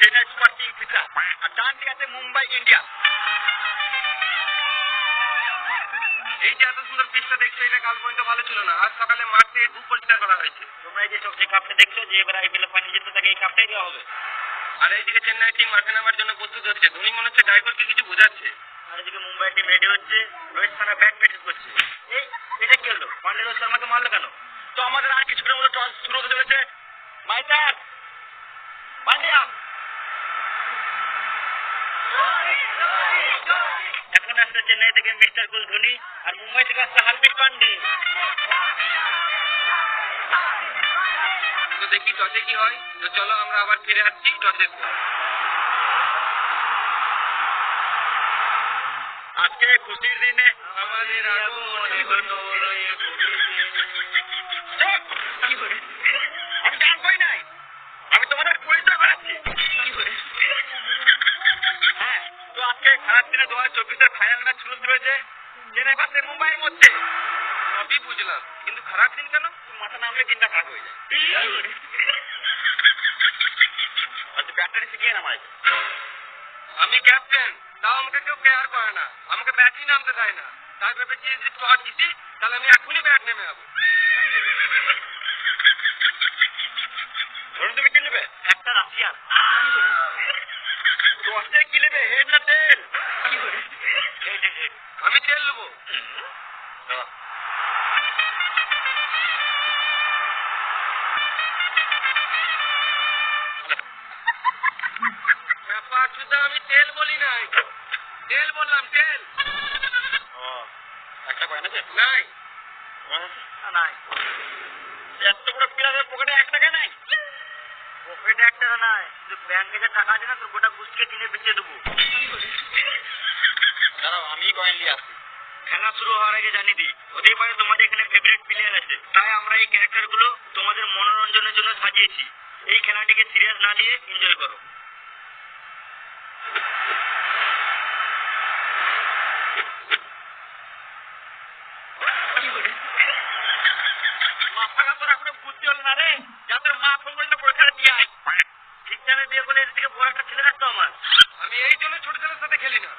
Chennai super king feature, আর ডান দিকে আছে Mumbai Indians. এই যে এত সুন্দর পিচটা দেখছো, এটা কাল পর্যন্ত ভালো ছিল না। আজ সকালে মাঠ থেকে খুব পরিষ্কার করা হয়েছে। তোমরা এই যে সব যে কাপটা দেখছো, যে এবার আইপিএল ফাইনাল জিততে তাকে এই কাপটাই দেওয়া হবে। আর এইদিকে চেন্নাই টিম মাঠে নামার জন্য প্রস্তুত হচ্ছে। ধোনি মনে হচ্ছে ড্রাইভারকে কিছু বোঝাচ্ছে। আর এদিকে মুম্বাই টিম রেডি হচ্ছে, রোহিত শর্মা ব্যাট প্র্যাকটিস করছে। এই এটা কি হলো? পান্ডে রোহিত শর্মাকে মারলো কেন? তো আমাদের আর কিছুক্ষণের মধ্যে টস শুরু হতে চলেছে। মাইটার পান্ডিয়া এখন আসছে চেন্নাই থেকে মিস্টার কুল ধোনি, আর মুম্বাই থেকে আসছে হার্দিক পান্ডে। তো দেখি টসে কি হয়। তো চলো আমরা আবার ফিরে আসছি টসের পর। আজকে খুশির দিনে আমাদের আগমনে হলো আমি গান কই নাই, আমি তোমাদের পরিচয় করাচ্ছি। হ্যাঁ, তো আজকে খারাপ দিনে 2024-এর ফাইনাল ম্যাচ শুরু হয়েছে চেন্নাই ভার্সেস মুম্বাইয়ের মধ্যে। সবই বুঝলাম, কিন্তু খারাপ দিন কেন? মাথা নামলে দিনটা খারাপ হয়ে যায়। আচ্ছা, ব্যাটটা শিখিয়ে নামাই। আমি ক্যাপ্টেন, তাও আমাকে কেউ কেয়ার করে না। আমাকে ব্যাটই নামতে দেয় না। তাই ভেবেছি যদি টস জিতি তাহলে আমি এখনই ব্যাট নেমে যাবো। ধরুন তুমি কি নেবে? একটা রাশিয়ান। টসে কি নেবে, হেড না টেল? আমি তেল নেবো। আমি তেল বলি নাই, তেল বললাম, তেল। একটা কয়েন আছে? নাই। নাই। এত বড় প্লেয়ারের পকেটে 1 টাকা নাই? পকেটে 1 টাকা নাই, কিন্তু ব্যাংকে যে টাকা আছে না, তোর গোটা গুষ্টিকে কিনে বেঁচে দেবো। দাঁড়াও, আমি কয়েন নিয়ে আসছি। খেলা শুরু হওয়ার আগে জানিয়ে দিই, হতেই পারে তোমাদের এখানে ফেভারিট প্লেয়ার আছে, তাই আমরা এই ক্যারেক্টার গুলো তোমাদের মনোরঞ্জনের জন্য সাজিয়েছি। এই খেলাটিকে সিরিয়াস না দিয়ে এনজয় করো। মাথা তোর এখনো বুদ্ধি হল না রে, যাদের মা ফোন করেছিল পরীক্ষাটা দিয়ে আয়। ঠিক টাইমে বিয়ে করলে এর থেকে বড় একটা ছেলে থাকতো আমার। আমি এই জন্য ছোট ছেলের সাথে খেলি না।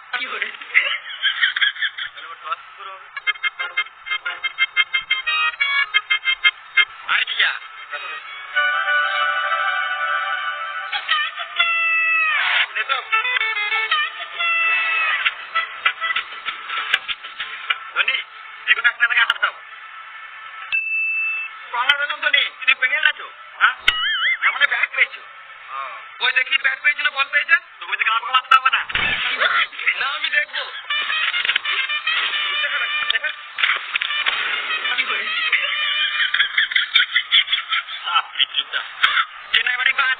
আইডিয়া ধনী, যেকোনো একটা থেকে হাত দাও। প্রমাণ বেতন ধনী, তুমি পেঙ্গেল আছো? হ্যাঁ, মানে ব্যাগ পেয়েছো? ওই দেখি ব্যাট পেয়েছে না বল পেয়েছে। তুমি থেকে আমাকে মারতে হবে না। না, আমি দেখবো। চেন্নাই বাড়ি বাদ।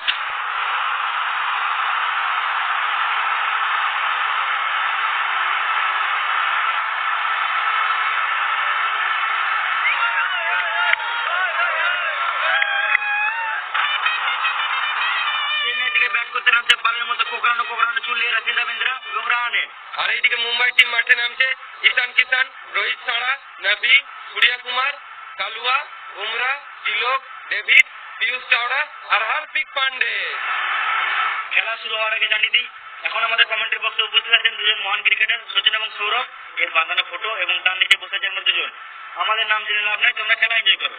চেন্নাই থেকে ব্যাট করতে নামছে বালের মতো কোকড়ানো কোকড়ানো চুলিয়ে রাখে রবীন্দ্র এবং রাহানে। আর এইদিকে মুম্বাই টিম মাঠে নামছে ঈশান কিষান, রোহিত শর্মা, নবী, সূর্য কুমার, কালুয়া, বুমরা, তিলক, ডেভিড, পিয়ুষ চাওড়া আর হার্দিক পান্ডে। খেলা শুরু হওয়ার আগে জানিয়ে দিই, এখন আমাদের কমেন্ট্রি বক্সে উপস্থিত আছেন দুজন মহান ক্রিকেটার, সচিন এবং সৌরভ। এর বাঁধানো ফটো এবং তার নিচে বসে আছেন আমরা দুজন। আমাদের নাম জেনে লাভ নাই, তোমরা খেলা এনজয় করো।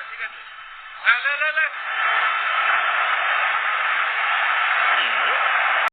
ঠিক আছে।